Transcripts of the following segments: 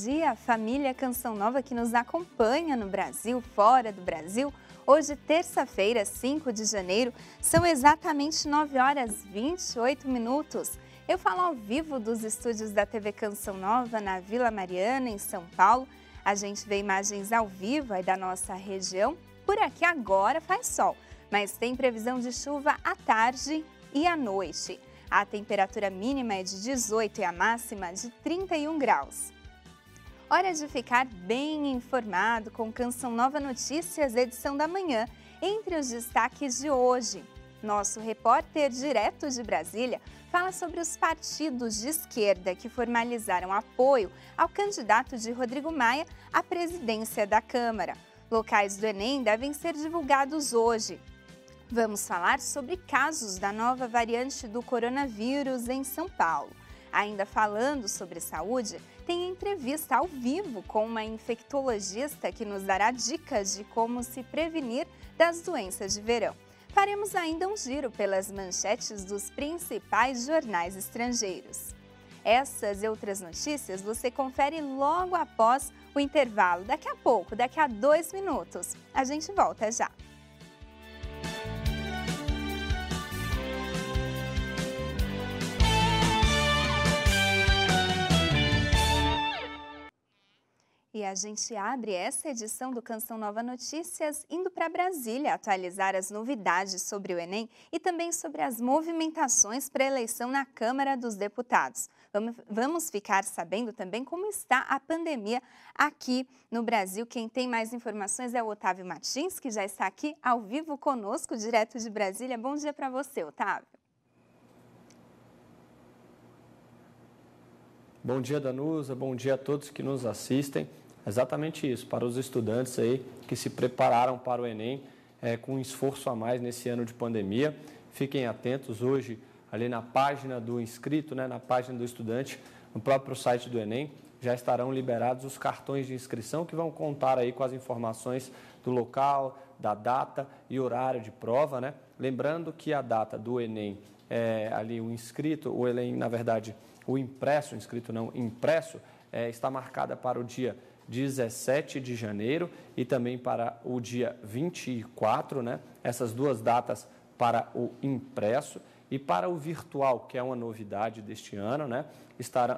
dia, família Canção Nova que nos acompanha no Brasil, fora do Brasil. Hoje, terça-feira, 5 de janeiro, são exatamente 9 horas 28 minutos. Eu falo ao vivo dos estúdios da TV Canção Nova, na Vila Mariana, em São Paulo. A gente vê imagens ao vivo aí da nossa região. Por aqui agora faz sol, mas tem previsão de chuva à tarde e à noite. A temperatura mínima é de 18 e a máxima de 31 graus. Hora de ficar bem informado com Canção Nova Notícias, edição da manhã. Entre os destaques de hoje, nosso repórter direto de Brasília fala sobre os partidos de esquerda que formalizaram apoio ao candidato de Rodrigo Maia à presidência da Câmara. Locais do Enem devem ser divulgados hoje. Vamos falar sobre casos da nova variante do coronavírus em São Paulo. Ainda falando sobre saúde, tem entrevista ao vivo com uma infectologista que nos dará dicas de como se prevenir das doenças de verão. Faremos ainda um giro pelas manchetes dos principais jornais estrangeiros. Essas e outras notícias você confere logo após o intervalo, daqui a pouco, daqui a 2 minutos. A gente volta já. E a gente abre essa edição do Canção Nova Notícias indo para Brasília atualizar as novidades sobre o Enem e também sobre as movimentações para a eleição na Câmara dos Deputados. Vamos ficar sabendo também como está a pandemia aqui no Brasil. Quem tem mais informações é o Otávio Martins, que já está aqui ao vivo conosco, direto de Brasília. Bom dia para você, Otávio. Bom dia, Danusa. Bom dia a todos que nos assistem. Exatamente isso, para os estudantes aí que se prepararam para o Enem com um esforço a mais nesse ano de pandemia. Fiquem atentos hoje ali na página do inscrito, na página do estudante, no próprio site do Enem, já estarão liberados os cartões de inscrição que vão contar aí com as informações do local, da data e horário de prova, Lembrando que a data do Enem ali o inscrito, o Enem, na verdade, o impresso, inscrito não, impresso, está marcada para o dia 17 de janeiro e também para o dia 24, Essas duas datas para o impresso e para o virtual, que é uma novidade deste ano,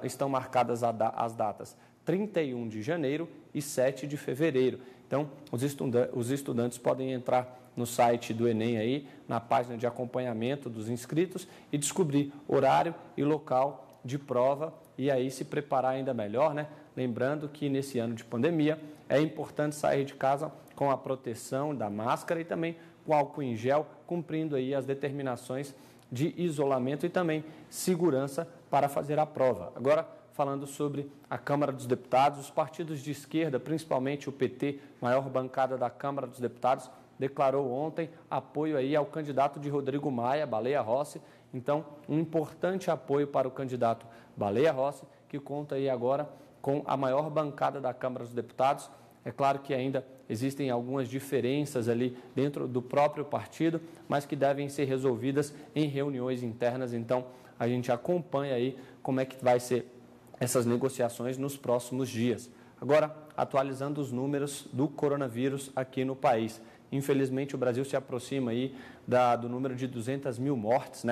estão marcadas as datas 31 de janeiro e 7 de fevereiro. Então, os estudantes podem entrar no site do Enem aí, na página de acompanhamento dos inscritos e descobrir horário e local de prova e aí se preparar ainda melhor, Lembrando que nesse ano de pandemia é importante sair de casa com a proteção da máscara e também com álcool em gel, cumprindo aí as determinações de isolamento e também segurança para fazer a prova. Agora, falando sobre a Câmara dos Deputados, os partidos de esquerda, principalmente o PT, maior bancada da Câmara dos Deputados, declarou ontem apoio aí ao candidato de Rodrigo Maia, Baleia Rossi. Então, um importante apoio para o candidato Baleia Rossi, que conta aí agora com a maior bancada da Câmara dos Deputados. É claro que ainda existem algumas diferenças ali dentro do próprio partido, mas que devem ser resolvidas em reuniões internas. Então, a gente acompanha aí como é que vai ser essas negociações nos próximos dias. Agora, atualizando os números do coronavírus aqui no país. Infelizmente, o Brasil se aproxima aí do número de 200 mil mortes,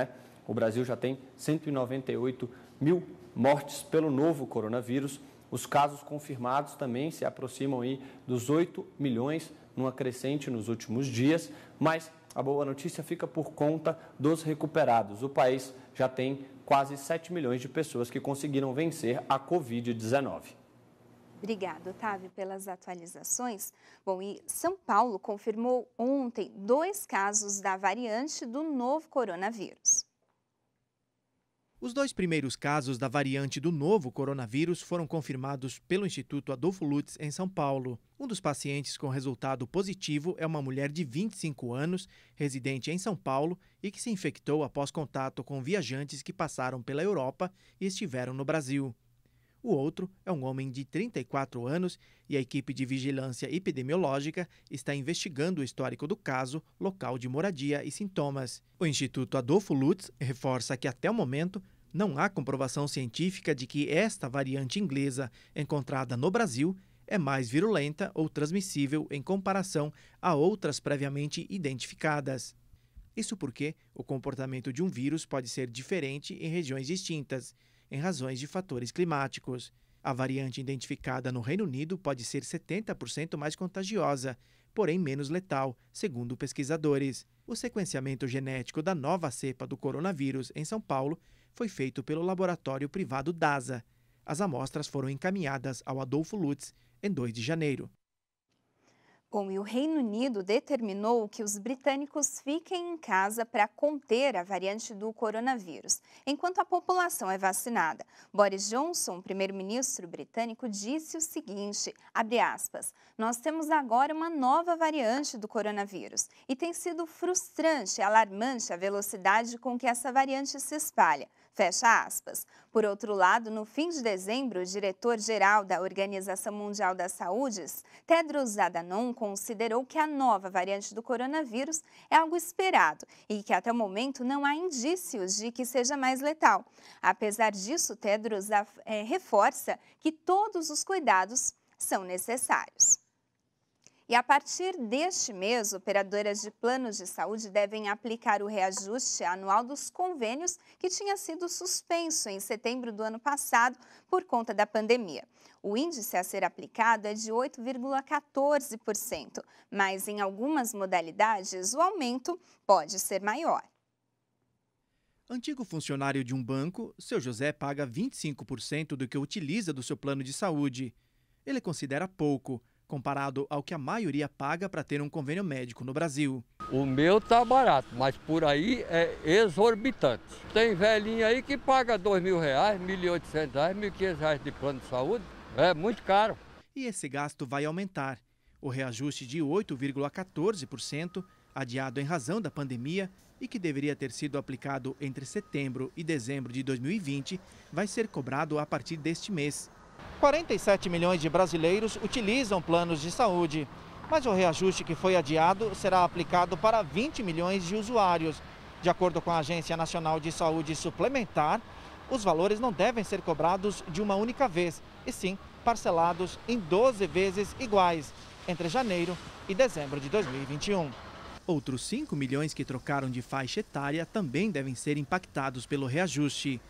O Brasil já tem 198 mil mortes pelo novo coronavírus. Os casos confirmados também se aproximam aí dos 8 milhões, numa crescente nos últimos dias, mas a boa notícia fica por conta dos recuperados. O país já tem quase 7 milhões de pessoas que conseguiram vencer a Covid-19. Obrigada, Otávio, pelas atualizações. Bom, e São Paulo confirmou ontem 2 casos da variante do novo coronavírus. Os 2 primeiros casos da variante do novo coronavírus foram confirmados pelo Instituto Adolfo Lutz, em São Paulo. Um dos pacientes com resultado positivo é uma mulher de 25 anos, residente em São Paulo e que se infectou após contato com viajantes que passaram pela Europa e estiveram no Brasil. O outro é um homem de 34 anos e a equipe de vigilância epidemiológica está investigando o histórico do caso, local de moradia e sintomas. O Instituto Adolfo Lutz reforça que, até o momento, Não há comprovação científica de que esta variante inglesa encontrada no Brasil é mais virulenta ou transmissível em comparação a outras previamente identificadas. Isso porque o comportamento de um vírus pode ser diferente em regiões distintas, em razões de fatores climáticos. A variante identificada no Reino Unido pode ser 70% mais contagiosa, porém menos letal, segundo pesquisadores. O sequenciamento genético da nova cepa do coronavírus em São Paulo foi feito pelo laboratório privado DASA. As amostras foram encaminhadas ao Adolfo Lutz em 2 de janeiro. Bom, e o Reino Unido determinou que os britânicos fiquem em casa para conter a variante do coronavírus, enquanto a população é vacinada. Boris Johnson, primeiro-ministro britânico, disse o seguinte, abre aspas, nós temos agora uma nova variante do coronavírus e tem sido frustrante e alarmante a velocidade com que essa variante se espalha. Fecha aspas. Por outro lado, no fim de dezembro, o diretor-geral da Organização Mundial da Saúde, Tedros Adhanom, considerou que a nova variante do coronavírus é algo esperado e que até o momento não há indícios de que seja mais letal. Apesar disso, Tedros reforça que todos os cuidados são necessários. E a partir deste mês, operadoras de planos de saúde devem aplicar o reajuste anual dos convênios que tinha sido suspenso em setembro do ano passado por conta da pandemia. O índice a ser aplicado é de 8,14%, mas em algumas modalidades o aumento pode ser maior. Antigo funcionário de um banco, seu José paga 25% do que utiliza do seu plano de saúde. Ele considera pouco, comparado ao que a maioria paga para ter um convênio médico no Brasil. O meu tá barato, mas por aí é exorbitante. Tem velhinho aí que paga R$2.000, R$1.800, R$1.500 de plano de saúde. É muito caro. E esse gasto vai aumentar. O reajuste de 8,14%, adiado em razão da pandemia e que deveria ter sido aplicado entre setembro e dezembro de 2020, vai ser cobrado a partir deste mês. 47 milhões de brasileiros utilizam planos de saúde, mas o reajuste que foi adiado será aplicado para 20 milhões de usuários. De acordo com a Agência Nacional de Saúde Suplementar, os valores não devem ser cobrados de uma única vez, e sim parcelados em 12 vezes iguais, entre janeiro e dezembro de 2021. Outros 5 milhões que trocaram de faixa etária também devem ser impactados pelo reajuste.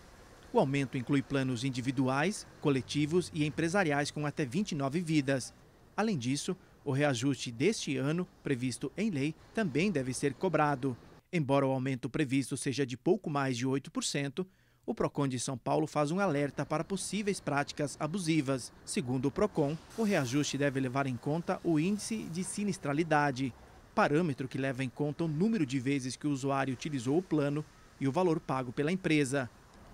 O aumento inclui planos individuais, coletivos e empresariais com até 29 vidas. Além disso, o reajuste deste ano, previsto em lei, também deve ser cobrado. Embora o aumento previsto seja de pouco mais de 8%, o PROCON de São Paulo faz um alerta para possíveis práticas abusivas. Segundo o PROCON, o reajuste deve levar em conta o índice de sinistralidade, parâmetro que leva em conta o número de vezes que o usuário utilizou o plano e o valor pago pela empresa.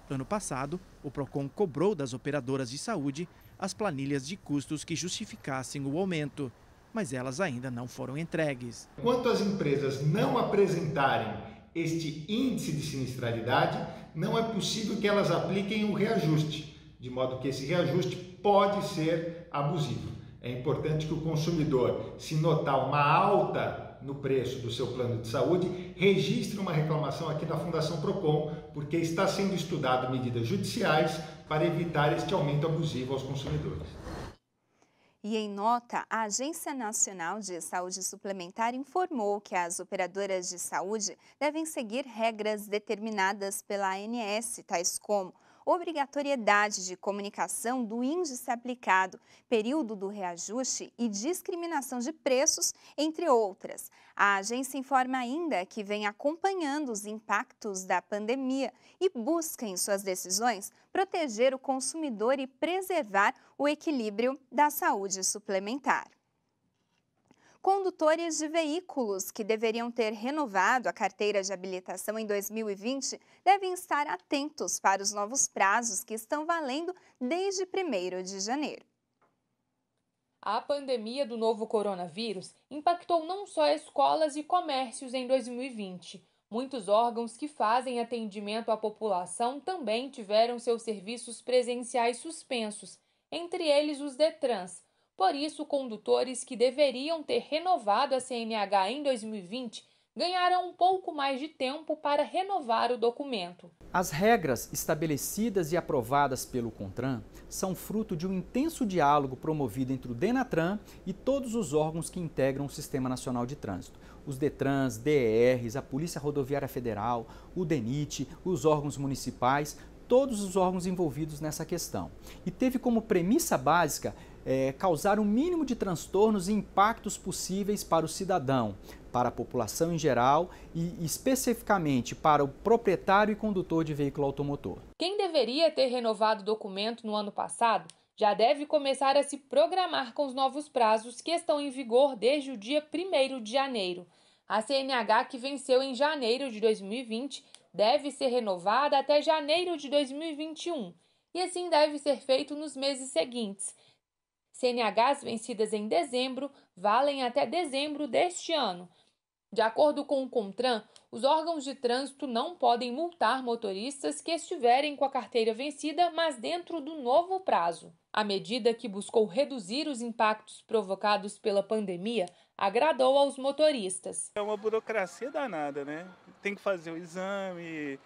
Ano passado, o PROCON cobrou das operadoras de saúde as planilhas de custos que justificassem o aumento, mas elas ainda não foram entregues. Enquanto as empresas não apresentarem este índice de sinistralidade, não é possível que elas apliquem o reajuste, de modo que esse reajuste pode ser abusivo. É importante que o consumidor, se notar uma alta no preço do seu plano de saúde, registre uma reclamação aqui na Fundação PROCON, porque está sendo estudado medidas judiciais para evitar este aumento abusivo aos consumidores. E em nota, a Agência Nacional de Saúde Suplementar informou que as operadoras de saúde devem seguir regras determinadas pela ANS, tais como obrigatoriedade de comunicação do índice aplicado, período do reajuste e discriminação de preços, entre outras. A agência informa ainda que vem acompanhando os impactos da pandemia e busca, em suas decisões, proteger o consumidor e preservar o equilíbrio da saúde suplementar. Condutores de veículos que deveriam ter renovado a carteira de habilitação em 2020 devem estar atentos para os novos prazos que estão valendo desde 1º de janeiro. A pandemia do novo coronavírus impactou não só escolas e comércios em 2020. Muitos órgãos que fazem atendimento à população também tiveram seus serviços presenciais suspensos, entre eles os Detrans. Por isso, condutores que deveriam ter renovado a CNH em 2020 ganharão um pouco mais de tempo para renovar o documento. As regras estabelecidas e aprovadas pelo CONTRAN são fruto de um intenso diálogo promovido entre o DENATRAN e todos os órgãos que integram o Sistema Nacional de Trânsito. Os DETRANs, DERs, a Polícia Rodoviária Federal, o DENIT, os órgãos municipais, todos os órgãos envolvidos nessa questão. E teve como premissa básica causar o mínimo de transtornos e impactos possíveis para o cidadão, para a população em geral e especificamente para o proprietário e condutor de veículo automotor. Quem deveria ter renovado o documento no ano passado já deve começar a se programar com os novos prazos que estão em vigor desde o dia 1º de janeiro. A CNH, que venceu em janeiro de 2020, deve ser renovada até janeiro de 2021 e assim deve ser feito nos meses seguintes. CNHs vencidas em dezembro valem até dezembro deste ano. De acordo com o CONTRAN, os órgãos de trânsito não podem multar motoristas que estiverem com a carteira vencida, mas dentro do novo prazo. A medida, que buscou reduzir os impactos provocados pela pandemia, agradou aos motoristas. É uma burocracia danada, né? Tem que fazer o exame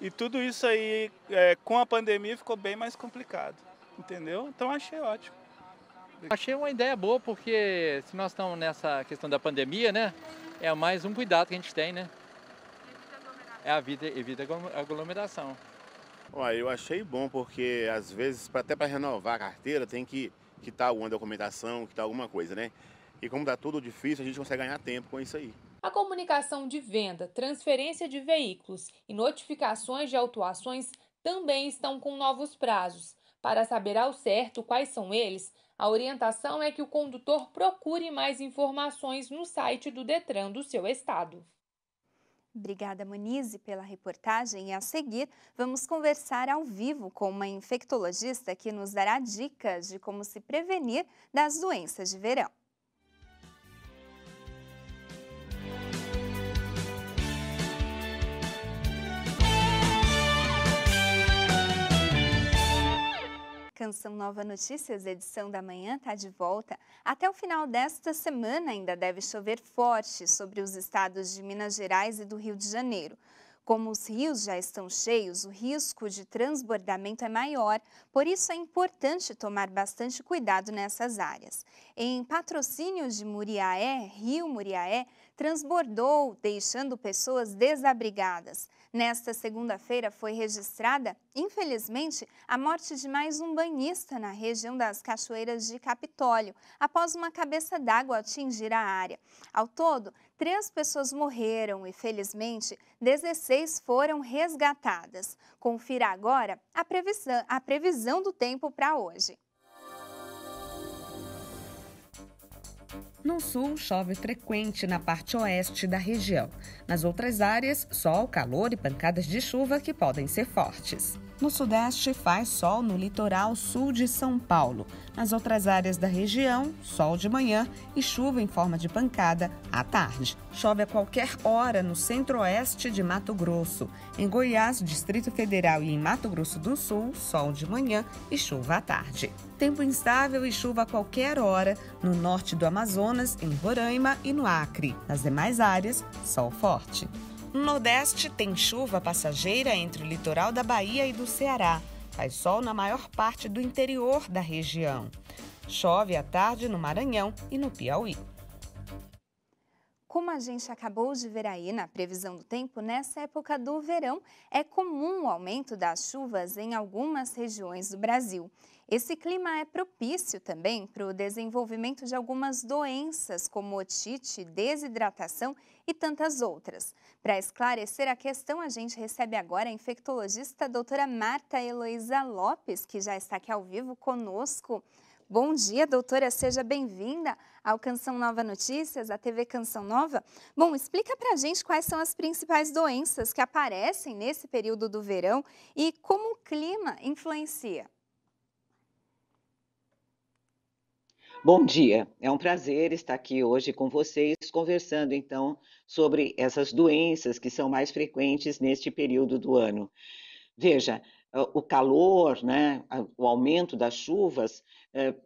e tudo isso aí, com a pandemia, ficou bem mais complicado, entendeu? Então achei ótimo. Achei uma ideia boa, porque se nós estamos nessa questão da pandemia, né? É mais um cuidado que a gente tem, né? Evita aglomeração. Eu achei bom, porque às vezes, até para renovar a carteira, tem que quitar alguma documentação, quitar alguma coisa, né? E como está tudo difícil, a gente consegue ganhar tempo com isso aí. A comunicação de venda, transferência de veículos e notificações de autuações também estão com novos prazos. Para saber ao certo quais são eles, a orientação é que o condutor procure mais informações no site do DETRAN do seu estado. Obrigada, Monize, pela reportagem. E a seguir, vamos conversar ao vivo com uma infectologista que nos dará dicas de como se prevenir das doenças de verão. Canção Nova Notícias, edição da manhã, está de volta. Até o final desta semana ainda deve chover forte sobre os estados de Minas Gerais e do Rio de Janeiro. Como os rios já estão cheios, o risco de transbordamento é maior, por isso é importante tomar bastante cuidado nessas áreas. Em Patrocínio de Muriaé, Rio Muriaé transbordou, deixando pessoas desabrigadas. Nesta segunda-feira foi registrada, infelizmente, a morte de mais um banhista na região das Cachoeiras de Capitólio, após uma cabeça d'água atingir a área. Ao todo, 3 pessoas morreram e, felizmente, 16 foram resgatadas. Confira agora a previsão do tempo para hoje. No sul, chove frequente na parte oeste da região. Nas outras áreas, sol, calor e pancadas de chuva que podem ser fortes. No sudeste, faz sol no litoral sul de São Paulo. Nas outras áreas da região, sol de manhã e chuva em forma de pancada à tarde. Chove a qualquer hora no centro-oeste de Mato Grosso. Em Goiás, Distrito Federal e em Mato Grosso do Sul, sol de manhã e chuva à tarde. Tempo instável e chuva a qualquer hora no norte do Amazonas, em Roraima e no Acre. Nas demais áreas, sol forte. No Nordeste, tem chuva passageira entre o litoral da Bahia e do Ceará. Faz sol na maior parte do interior da região. Chove à tarde no Maranhão e no Piauí. Como a gente acabou de ver aí na previsão do tempo, nessa época do verão é comum o aumento das chuvas em algumas regiões do Brasil. Esse clima é propício também para o desenvolvimento de algumas doenças, como otite, desidratação e tantas outras. Para esclarecer a questão, a gente recebe agora a infectologista a doutora Marta Heloísa Lopes, que já está aqui ao vivo conosco. Bom dia, doutora, seja bem-vinda ao Canção Nova Notícias, à TV Canção Nova. Bom, explica pra gente quais são as principais doenças que aparecem nesse período do verão e como o clima influencia. Bom dia, é um prazer estar aqui hoje com vocês, conversando então sobre essas doenças que são mais frequentes neste período do ano. Veja, o calor, né, o aumento das chuvas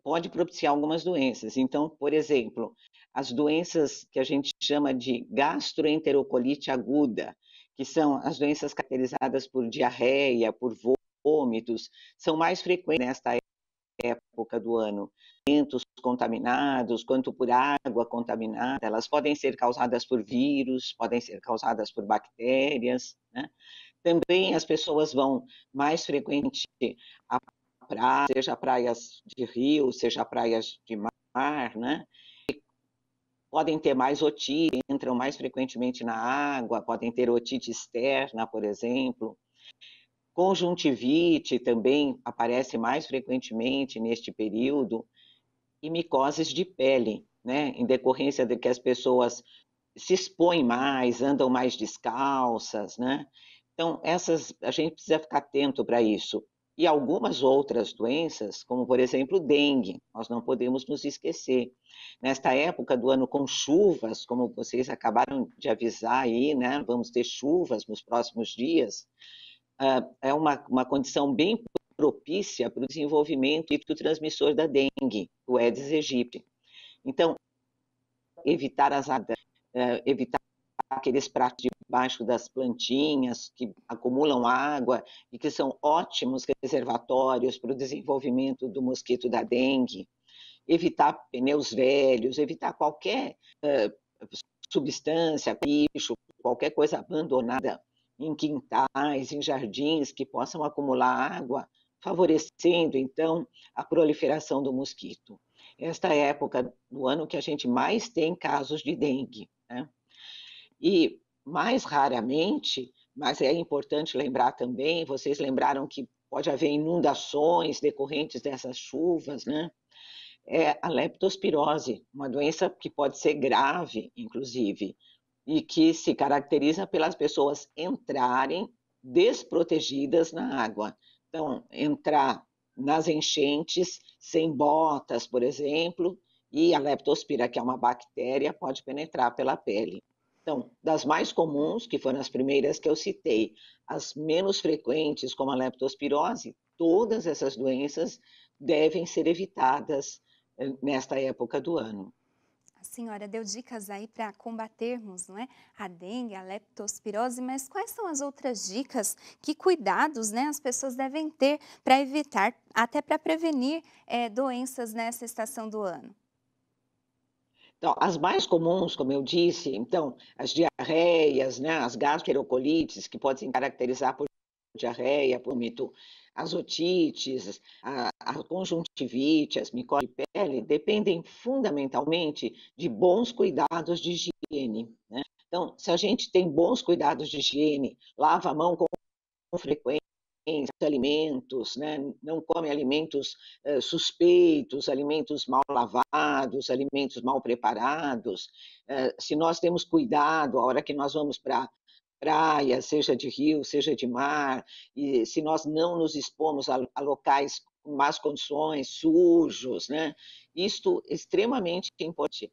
pode propiciar algumas doenças. Então, por exemplo, as doenças que a gente chama de gastroenterolite aguda, que são as doenças caracterizadas por diarreia, por vômitos, são mais frequentes nesta época do ano. Alimentos contaminados, quanto por água contaminada, elas podem ser causadas por vírus, podem ser causadas por bactérias, né? Também as pessoas vão mais frequentemente à praia, seja praias de rio, seja praias de mar, né? Podem ter mais otite, entram mais frequentemente na água, podem ter otite externa, por exemplo. Conjuntivite também aparece mais frequentemente neste período, e micoses de pele, né? Em decorrência de que as pessoas se expõem mais, andam mais descalças, né? Então, a gente precisa ficar atento para isso. E algumas outras doenças, como por exemplo o dengue, nós não podemos nos esquecer. Nesta época do ano com chuvas, como vocês acabaram de avisar aí, né? Vamos ter chuvas nos próximos dias, é uma condição bem propícia para o desenvolvimento e para o transmissor da dengue, o Aedes aegypti. Então, evitar evitar aqueles pratos debaixo das plantinhas que acumulam água e que são ótimos reservatórios para o desenvolvimento do mosquito da dengue. Evitar pneus velhos, evitar qualquer substância, lixo, qualquer coisa abandonada em quintais, em jardins que possam acumular água, favorecendo, então, a proliferação do mosquito. Esta é a época do ano que a gente mais tem casos de dengue, né? E, mais raramente, mas é importante lembrar também, vocês lembraram que pode haver inundações decorrentes dessas chuvas, né? É a leptospirose, uma doença que pode ser grave, inclusive, e que se caracteriza pelas pessoas entrarem desprotegidas na água. Então, entrar nas enchentes sem botas, por exemplo, e a leptospira, que é uma bactéria, pode penetrar pela pele. Então, das mais comuns, que foram as primeiras que eu citei, as menos frequentes, como a leptospirose, todas essas doenças devem ser evitadas nesta época do ano. A senhora deu dicas aí para combatermos, não é, a dengue, a leptospirose, mas quais são as outras dicas, que cuidados, né, as pessoas devem ter para evitar, até para prevenir doenças nessa estação do ano? Então, as mais comuns, como eu disse, então, as diarreias, né, as gastroenterocolites, que podem se caracterizar por diarreia, vômito, as otites, a conjuntivite, as micoses de pele, dependem fundamentalmente de bons cuidados de higiene, né? Então, se a gente tem bons cuidados de higiene, lava a mão com frequência, alimentos, né? Não come alimentos suspeitos, alimentos mal lavados, alimentos mal preparados. Se nós temos cuidado a hora que nós vamos para praia, seja de rio, seja de mar, e se nós não nos expomos a locais com más condições, sujos, né? Isto é extremamente importante.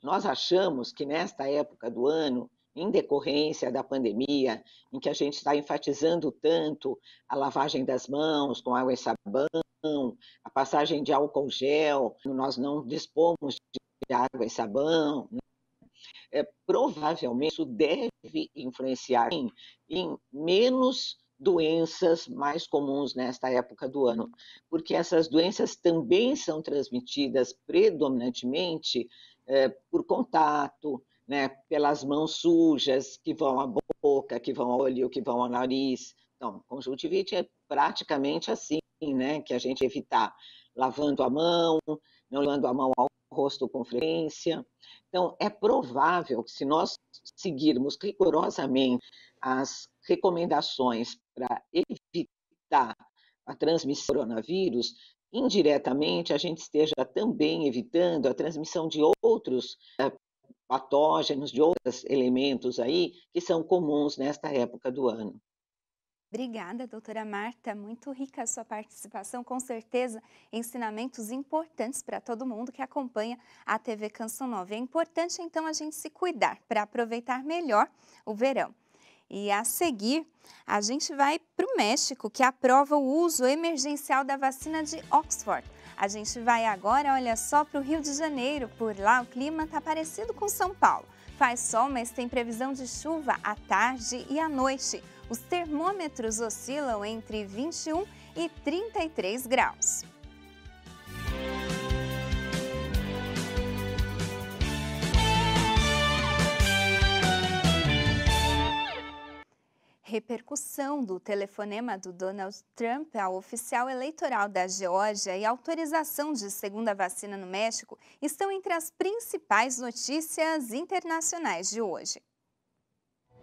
Nós achamos que nesta época do ano, em decorrência da pandemia, em que a gente está enfatizando tanto a lavagem das mãos com água e sabão, a passagem de álcool gel, nós não dispomos de água e sabão, né? Provavelmente isso deve influenciar em menos doenças mais comuns nesta época do ano, porque essas doenças também são transmitidas predominantemente por contato, né, pelas mãos sujas que vão à boca, que vão ao olho, que vão ao nariz. Então, conjuntivite é praticamente assim, né, que a gente evitar lavando a mão, não lavando a mão ao rosto com frequência. Então, é provável que se nós seguirmos rigorosamente as recomendações para evitar a transmissão do coronavírus, indiretamente a gente esteja também evitando a transmissão de outros patógenos, de outros elementos aí que são comuns nesta época do ano. Obrigada, doutora Marta, muito rica a sua participação, com certeza ensinamentos importantes para todo mundo que acompanha a TV Canção Nova. É importante então a gente se cuidar para aproveitar melhor o verão. E a seguir, a gente vai para o México, que aprova o uso emergencial da vacina de Oxford. A gente vai agora, olha só, para o Rio de Janeiro. Por lá o clima está parecido com São Paulo. Faz sol, mas tem previsão de chuva à tarde e à noite. Os termômetros oscilam entre 21 e 33 graus. Repercussão do telefonema do Donald Trump ao oficial eleitoral da Geórgia e autorização de segunda vacina no México estão entre as principais notícias internacionais de hoje.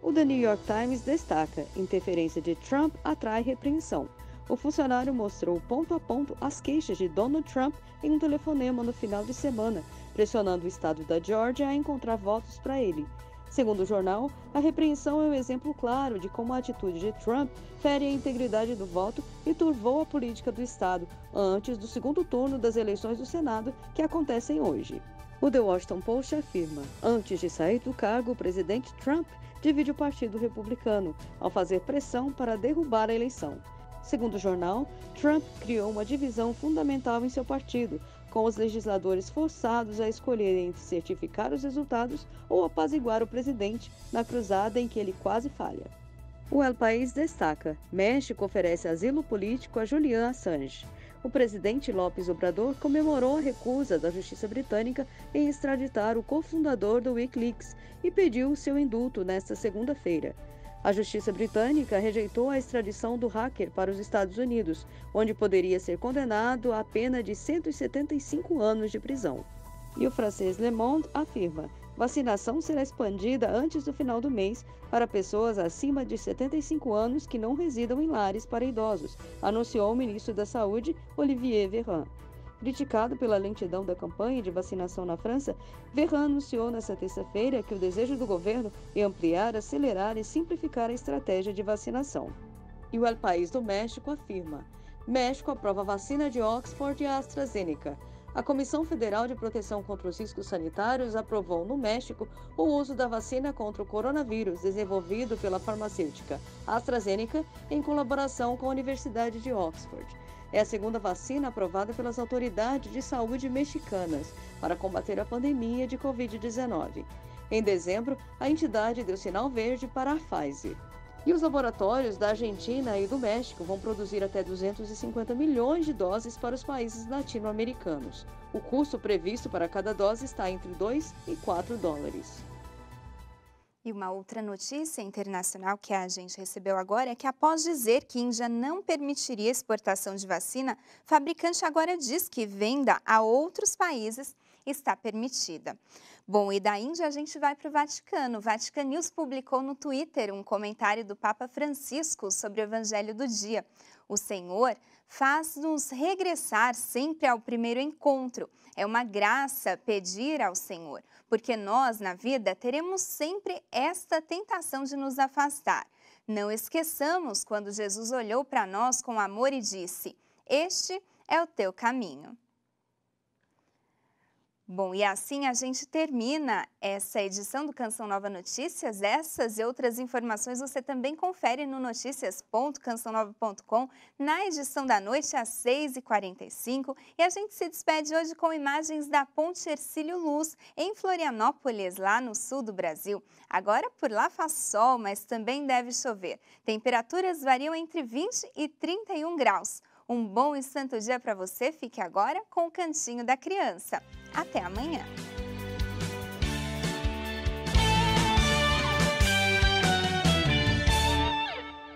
O The New York Times destaca: interferência de Trump atrai repreensão. O funcionário mostrou ponto a ponto as queixas de Donald Trump em um telefonema no final de semana, pressionando o estado da Geórgia a encontrar votos para ele. Segundo o jornal, a repreensão é um exemplo claro de como a atitude de Trump fere a integridade do voto e turvou a política do estado antes do segundo turno das eleições do Senado, que acontecem hoje. O The Washington Post afirma: antes de sair do cargo, o presidente Trump divide o Partido Republicano, ao fazer pressão para derrubar a eleição. Segundo o jornal, Trump criou uma divisão fundamental em seu partido, com os legisladores forçados a escolherem entre certificar os resultados ou apaziguar o presidente na cruzada em que ele quase falha. O El País destaca: México oferece asilo político a Julian Assange. O presidente López Obrador comemorou a recusa da justiça britânica em extraditar o cofundador do Wikileaks e pediu seu indulto nesta segunda-feira. A justiça britânica rejeitou a extradição do hacker para os Estados Unidos, onde poderia ser condenado a pena de 175 anos de prisão. E o francês Le Monde afirma: vacinação será expandida antes do final do mês para pessoas acima de 75 anos que não residam em lares para idosos, anunciou o ministro da Saúde, Olivier Véran. Criticado pela lentidão da campanha de vacinação na França, Véran anunciou nesta terça-feira que o desejo do governo é ampliar, acelerar e simplificar a estratégia de vacinação. E o El País do México afirma: México aprova a vacina de Oxford e a AstraZeneca. A Comissão Federal de Proteção contra os Riscos Sanitários aprovou no México o uso da vacina contra o coronavírus desenvolvido pela farmacêutica AstraZeneca em colaboração com a Universidade de Oxford. É a segunda vacina aprovada pelas autoridades de saúde mexicanas para combater a pandemia de Covid-19. Em dezembro, a entidade deu sinal verde para a Pfizer. E os laboratórios da Argentina e do México vão produzir até 250 milhões de doses para os países latino-americanos. O custo previsto para cada dose está entre 2 e 4 dólares. E uma outra notícia internacional que a gente recebeu agora é que, após dizer que Índia não permitiria exportação de vacina, fabricante agora diz que venda a outros países está permitida. Bom, e da Índia a gente vai para o Vaticano. O Vatican News publicou no Twitter um comentário do Papa Francisco sobre o Evangelho do Dia. O Senhor faz-nos regressar sempre ao primeiro encontro. É uma graça pedir ao Senhor, porque nós, na vida, teremos sempre esta tentação de nos afastar. Não esqueçamos quando Jesus olhou para nós com amor e disse: "Este é o teu caminho". Bom, e assim a gente termina essa edição do Canção Nova Notícias. Essas e outras informações você também confere no noticias.cançãonova.com na edição da noite às 6h45. E a gente se despede hoje com imagens da Ponte Hercílio Luz, em Florianópolis, lá no sul do Brasil. Agora por lá faz sol, mas também deve chover. Temperaturas variam entre 20 e 31 graus. Um bom e santo dia para você. Fique agora com o Cantinho da Criança. Até amanhã!